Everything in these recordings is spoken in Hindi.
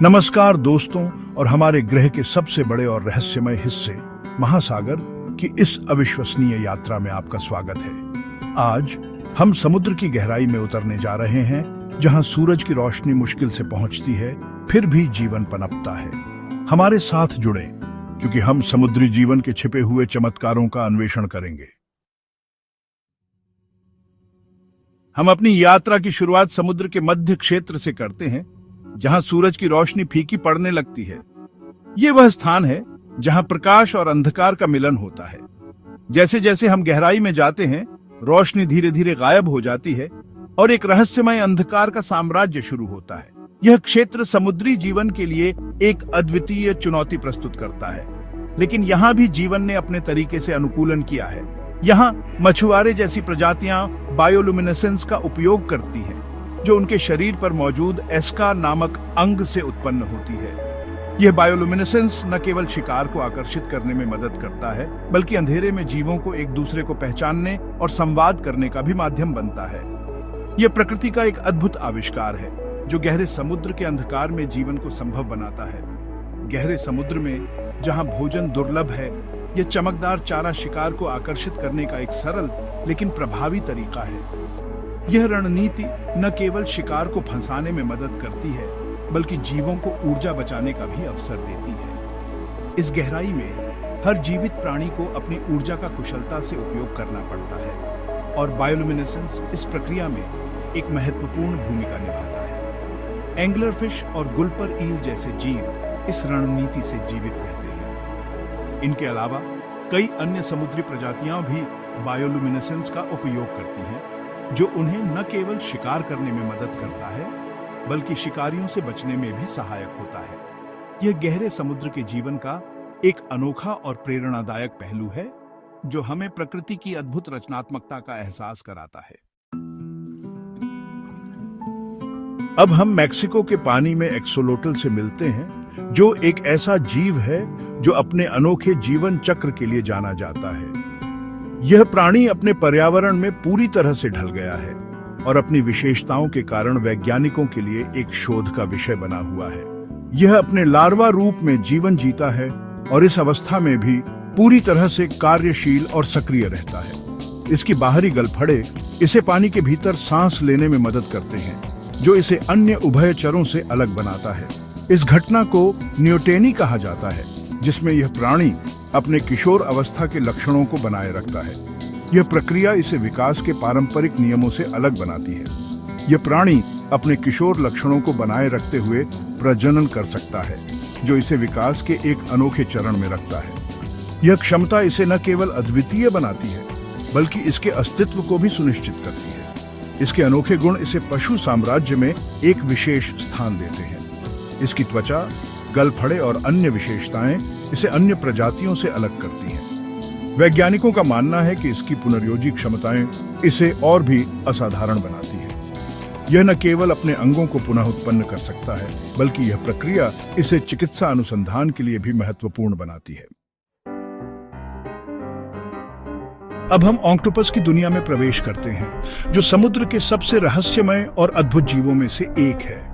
नमस्कार दोस्तों और हमारे ग्रह के सबसे बड़े और रहस्यमय हिस्से महासागर की इस अविश्वसनीय यात्रा में आपका स्वागत है। आज हम समुद्र की गहराई में उतरने जा रहे हैं, जहां सूरज की रोशनी मुश्किल से पहुंचती है, फिर भी जीवन पनपता है। हमारे साथ जुड़े, क्योंकि हम समुद्री जीवन के छिपे हुए चमत्कारों का अन्वेषण करेंगे। हम अपनी यात्रा की शुरुआत समुद्र के मध्य क्षेत्र से करते हैं, जहां सूरज की रोशनी फीकी पड़ने लगती है। ये वह स्थान है जहां प्रकाश और अंधकार का मिलन होता है। जैसे जैसे हम गहराई में जाते हैं, रोशनी धीरे धीरे गायब हो जाती है और एक रहस्यमय अंधकार का साम्राज्य शुरू होता है। यह क्षेत्र समुद्री जीवन के लिए एक अद्वितीय चुनौती प्रस्तुत करता है, लेकिन यहाँ भी जीवन ने अपने तरीके से अनुकूलन किया है। यहाँ मछुआरे जैसी प्रजातियां बायोलुमिनेसेंस का उपयोग करती हैं, जो उनके शरीर पर मौजूद एस्का नामक अंग से उत्पन्न होती है। यह बायोलुमिनेसेंस न केवल शिकार को आकर्षित करने में मदद करता है, बल्कि अंधेरे में जीवों को एक दूसरे को पहचानने और संवाद करने का भी माध्यम बनता है। यह प्रकृति का एक अद्भुत आविष्कार है, जो गहरे समुद्र के अंधकार में जीवन को संभव बनाता है। गहरे समुद्र में जहां भोजन दुर्लभ है, यह चमकदार चारा शिकार को आकर्षित करने का एक सरल लेकिन प्रभावी तरीका है। यह रणनीति न केवल शिकार को फंसाने में मदद करती है, बल्कि जीवों को ऊर्जा बचाने का भी अवसर देती है। इस गहराई में हर जीवित प्राणी को अपनी ऊर्जा का कुशलता से उपयोग करना पड़ता है, और बायोलुमिनेसेंस इस प्रक्रिया में एक महत्वपूर्ण भूमिका निभाता है। एंगलर फिश और गुलपर ईल जैसे जीव इस रणनीति से जीवित रहते हैं। इनके अलावा कई अन्य समुद्री प्रजातियां भी बायोलुमिनेसेंस का उपयोग करती हैं, जो उन्हें न केवल शिकार करने में मदद करता है, बल्कि शिकारियों से बचने में भी सहायक होता है। यह गहरे समुद्र के जीवन का एक अनोखा और प्रेरणादायक पहलू है, जो हमें प्रकृति की अद्भुत रचनात्मकता का एहसास कराता है। अब हम मैक्सिको के पानी में एक्सोलोटल से मिलते हैं, जो एक ऐसा जीव है जो अपने अनोखे जीवन चक्र के लिए जाना जाता है। यह प्राणी अपने पर्यावरण में पूरी तरह से ढल गया है और अपनी विशेषताओं के कारण वैज्ञानिकों के लिए एक शोध का विषय बना हुआ है। यह अपने लार्वा रूप में जीवन जीता है और इस अवस्था में भी पूरी तरह से कार्यशील और सक्रिय रहता है। इसकी बाहरी गलफड़े इसे पानी के भीतर सांस लेने में मदद करते हैं, जो इसे अन्य उभयचरों से अलग बनाता है। इस घटना को न्यूटेनी कहा जाता है, जिसमें यह प्राणी अपने किशोर अवस्था के लक्षणों को बनाए रखता है। यह प्रक्रिया इसे विकास के पारंपरिक नियमों से अलग बनाती है। यह प्राणी अपने किशोर लक्षणों को बनाए रखते हुए प्रजनन कर सकता है, जो इसे विकास के एक अनोखे चरण में रखता है। यह क्षमता इसे न केवल अद्वितीय बनाती है, बल्कि इसके अस्तित्व को भी सुनिश्चित करती है। इसके अनोखे गुण इसे पशु साम्राज्य में एक विशेष स्थान देते हैं। इसकी त्वचा, गलफड़े और अन्य विशेषताएं इसे अन्य प्रजातियों से अलग करती हैं। वैज्ञानिकों का मानना है कि इसकी पुनर्योजी क्षमताएं इसे और भी असाधारण बनाती हैं। यह न केवल अपने अंगों को पुनः उत्पन्न कर सकता है, बल्कि यह प्रक्रिया इसे चिकित्सा अनुसंधान के लिए भी महत्वपूर्ण बनाती है। अब हम ऑक्टोपस की दुनिया में प्रवेश करते हैं, जो समुद्र के सबसे रहस्यमय और अद्भुत जीवों में से एक है।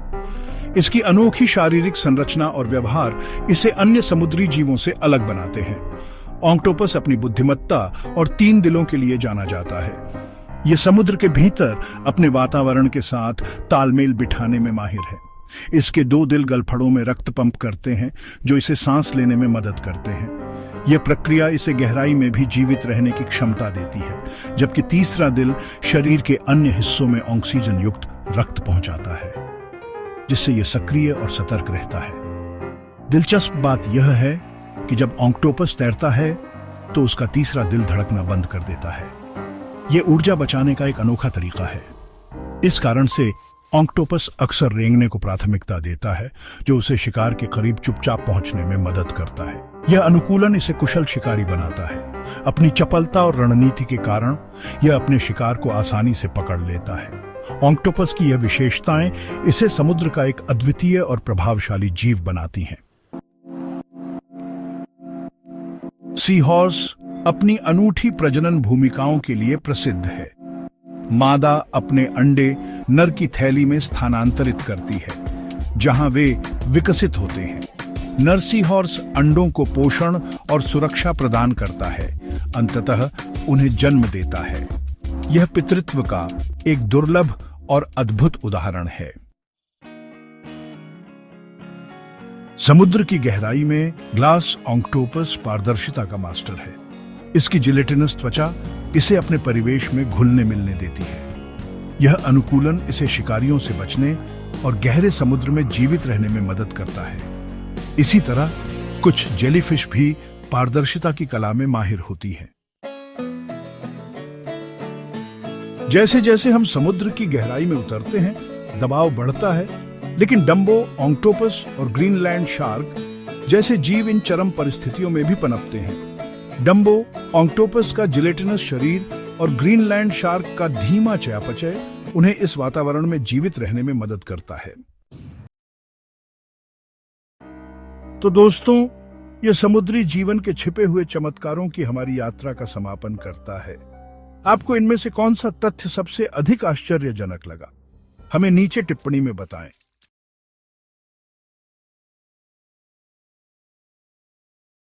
इसकी अनोखी शारीरिक संरचना और व्यवहार इसे अन्य समुद्री जीवों से अलग बनाते हैं। ऑक्टोपस अपनी बुद्धिमत्ता और 3 दिलों के लिए जाना जाता है। यह समुद्र के भीतर अपने वातावरण के साथ तालमेल बिठाने में माहिर है। इसके 2 दिल गलफड़ों में रक्त पंप करते हैं, जो इसे सांस लेने में मदद करते हैं। यह प्रक्रिया इसे गहराई में भी जीवित रहने की क्षमता देती है, जबकि तीसरा दिल शरीर के अन्य हिस्सों में ऑक्सीजन युक्त रक्त पहुंचाता है, जिससे यह सक्रिय और सतर्क रहता है। दिलचस्प बात यह है कि जब ऑक्टोपस तैरता है, तो उसका तीसरा दिल धड़कना बंद कर देता है। यह ऊर्जा बचाने का एक अनोखा तरीका है। इस कारण से ऑक्टोपस अक्सर रेंगने को प्राथमिकता देता है, जो उसे शिकार के करीब चुपचाप पहुंचने में मदद करता है। यह अनुकूलन इसे कुशल शिकारी बनाता है। अपनी चपलता और रणनीति के कारण यह अपने शिकार को आसानी से पकड़ लेता है। ऑक्टोपस की यह विशेषताएं इसे समुद्र का एक अद्वितीय और प्रभावशाली जीव बनाती हैं। सी हॉर्स अपनी अनूठी प्रजनन भूमिकाओं के लिए प्रसिद्ध है। मादा अपने अंडे नर की थैली में स्थानांतरित करती है, जहां वे विकसित होते हैं। नर्सी हॉर्स अंडों को पोषण और सुरक्षा प्रदान करता है, अंततः उन्हें जन्म देता है। यह पितृत्व का एक दुर्लभ और अद्भुत उदाहरण है। समुद्र की गहराई में ग्लास ऑक्टोपस पारदर्शिता का मास्टर है। इसकी जिलेटिनस त्वचा इसे अपने परिवेश में घुलने मिलने देती है। यह अनुकूलन इसे शिकारियों से बचने और गहरे समुद्र में जीवित रहने में मदद करता है। इसी तरह कुछ जेलीफिश भी पारदर्शिता की कला में माहिर होती हैं। जैसे जैसे हम समुद्र की गहराई में उतरते हैं, दबाव बढ़ता है, लेकिन डम्बो ऑक्टोपस और ग्रीनलैंड शार्क जैसे जीव इन चरम परिस्थितियों में भी पनपते हैं। डम्बो ऑक्टोपस का जिलेटिनस शरीर और ग्रीनलैंड शार्क का धीमा चयापचय उन्हें इस वातावरण में जीवित रहने में मदद करता है। तो दोस्तों, यह समुद्री जीवन के छिपे हुए चमत्कारों की हमारी यात्रा का समापन करता है। आपको इनमें से कौन सा तथ्य सबसे अधिक आश्चर्यजनक लगा? हमें नीचे टिप्पणी में बताएं।